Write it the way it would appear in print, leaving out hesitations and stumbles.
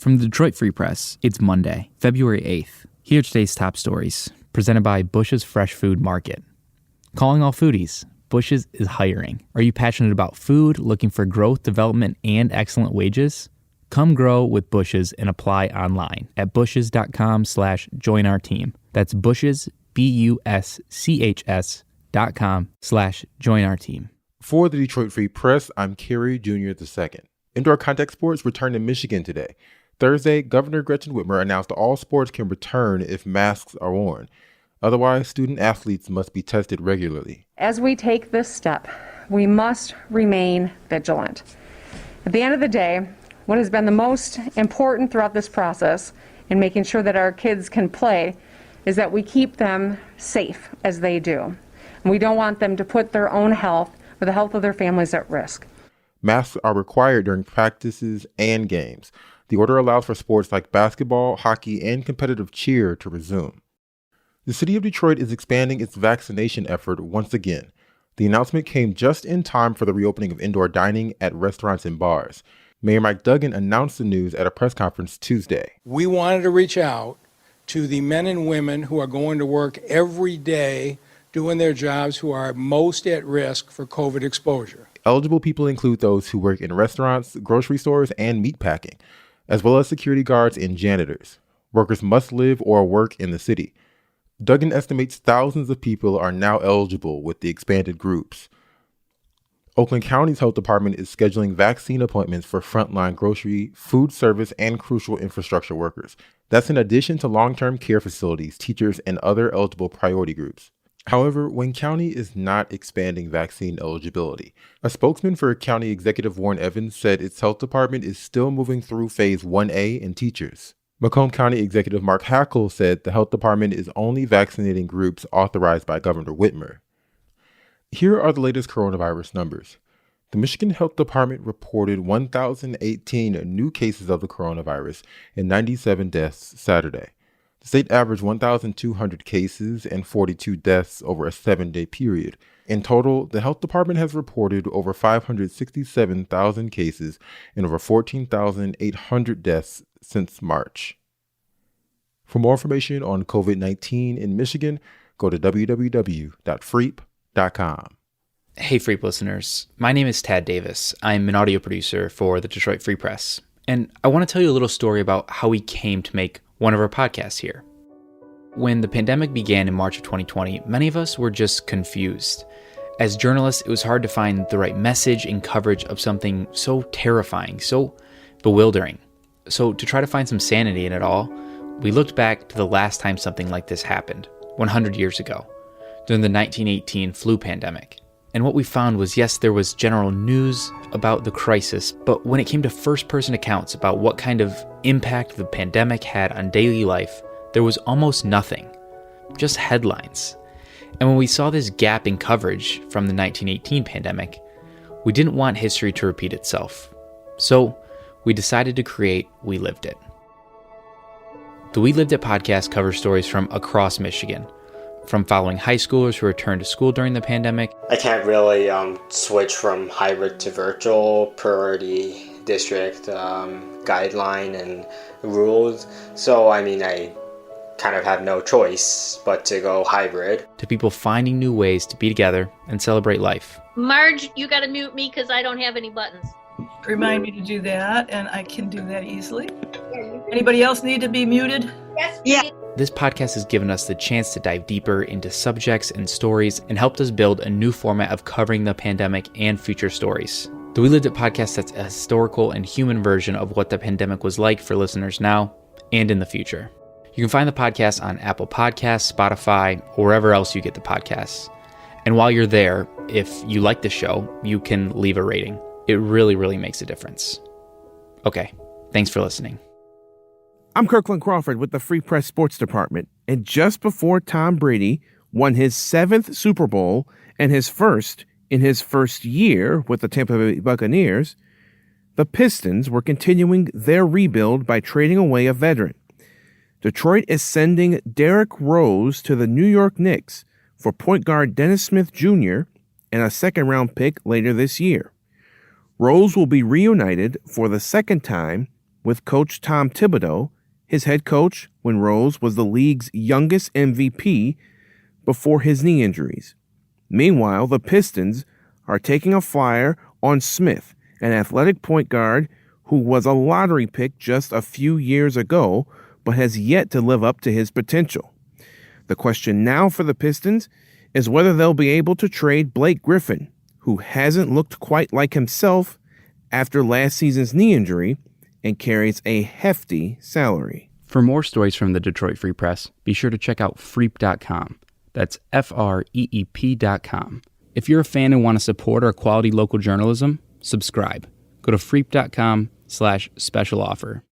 From the Detroit Free Press, it's Monday, February 8th. Here are today's top stories, presented by Bush's Fresh Food Market. Calling all foodies, Bush's is hiring. Are you passionate about food, looking for growth, development, and excellent wages? Come grow with Bush's and apply online at bushes.com/join our team. That's Bush's, BUSCHS.com/join our team. For the Detroit Free Press, I'm Kerry Jr. II. Indoor contact sports return to Michigan today. Thursday, Governor Gretchen Whitmer announced all sports can return if masks are worn. Otherwise, student athletes must be tested regularly. As we take this step, we must remain vigilant. At the end of the day, what has been the most important throughout this process in making sure that our kids can play is that we keep them safe as they do. And we don't want them to put their own health or the health of their families at risk. Masks are required during practices and games. The order allows for sports like basketball, hockey, and competitive cheer to resume. The city of Detroit is expanding its vaccination effort once again. The announcement came just in time for the reopening of indoor dining at restaurants and bars. Mayor Mike Duggan announced the news at a press conference Tuesday. We wanted to reach out to the men and women who are going to work every day doing their jobs who are most at risk for COVID exposure. Eligible people include those who work in restaurants, grocery stores, and meatpacking, as well as security guards and janitors. Workers must live or work in the city. Duggan estimates thousands of people are now eligible with the expanded groups. Oakland County's health department is scheduling vaccine appointments for frontline grocery, food service, and crucial infrastructure workers. That's in addition to long-term care facilities, teachers, and other eligible priority groups. However, Wayne County is not expanding vaccine eligibility. A spokesman for County Executive Warren Evans said its health department is still moving through Phase 1A in teachers. Macomb County Executive Mark Hackle said the health department is only vaccinating groups authorized by Governor Whitmer. Here are the latest coronavirus numbers. The Michigan Health Department reported 1,018 new cases of the coronavirus and 97 deaths Saturday. The state averaged 1,200 cases and 42 deaths over a 7-day period. In total, the health department has reported over 567,000 cases and over 14,800 deaths since March. For more information on COVID-19 in Michigan, go to www.freep.com. Hey, Freep listeners. My name is Tad Davis. I'm an audio producer for the Detroit Free Press. And I want to tell you a little story about how we came to make one of our podcasts here. When the pandemic began in March of 2020, many of us were just confused. As journalists, it was hard to find the right message and coverage of something so terrifying, so bewildering. So to try to find some sanity in it all, we looked back to the last time something like this happened, 100 years ago, during the 1918 flu pandemic. And what we found was, yes, there was general news about the crisis, but when it came to first-person accounts about what kind of impact the pandemic had on daily life, there was almost nothing, just headlines. And when we saw this gap in coverage from the 1918 pandemic, we didn't want history to repeat itself. So we decided to create We Lived It. The We Lived It podcast covers stories from across Michigan, from following high schoolers who returned to school during the pandemic. I can't really switch from hybrid to virtual per the district guideline and rules. So, I kind of have no choice but to go hybrid. To people finding new ways to be together and celebrate life. Marge, you gotta mute me because I don't have any buttons. Remind me to do that, and I can do that easily. Anybody else need to be muted? Yes, yeah. This podcast has given us the chance to dive deeper into subjects and stories and helped us build a new format of covering the pandemic and future stories. The We Lived It podcast sets a historical and human version of what the pandemic was like for listeners now and in the future. You can find the podcast on Apple Podcasts, Spotify, or wherever else you get the podcasts. And while you're there, if you like the show, you can leave a rating. It really, really makes a difference. Okay, thanks for listening. I'm Kirkland Crawford with the Free Press Sports Department, and just before Tom Brady won his 7th Super Bowl and his first in his first year with the Tampa Bay Buccaneers, the Pistons were continuing their rebuild by trading away a veteran. Detroit is sending Derrick Rose to the New York Knicks for point guard Dennis Smith Jr. and a second-round pick later this year. Rose will be reunited for the second time with Coach Tom Thibodeau, his head coach when Rose was the league's youngest MVP before his knee injuries. Meanwhile, the Pistons are taking a flyer on Smith, an athletic point guard who was a lottery pick just a few years ago, but has yet to live up to his potential. The question now for the Pistons is whether they'll be able to trade Blake Griffin, who hasn't looked quite like himself after last season's knee injury and carries a hefty salary. For more stories from the Detroit Free Press, be sure to check out freep.com. That's FREEP.com. If you're a fan and want to support our quality local journalism, subscribe. Go to freep.com/special offer.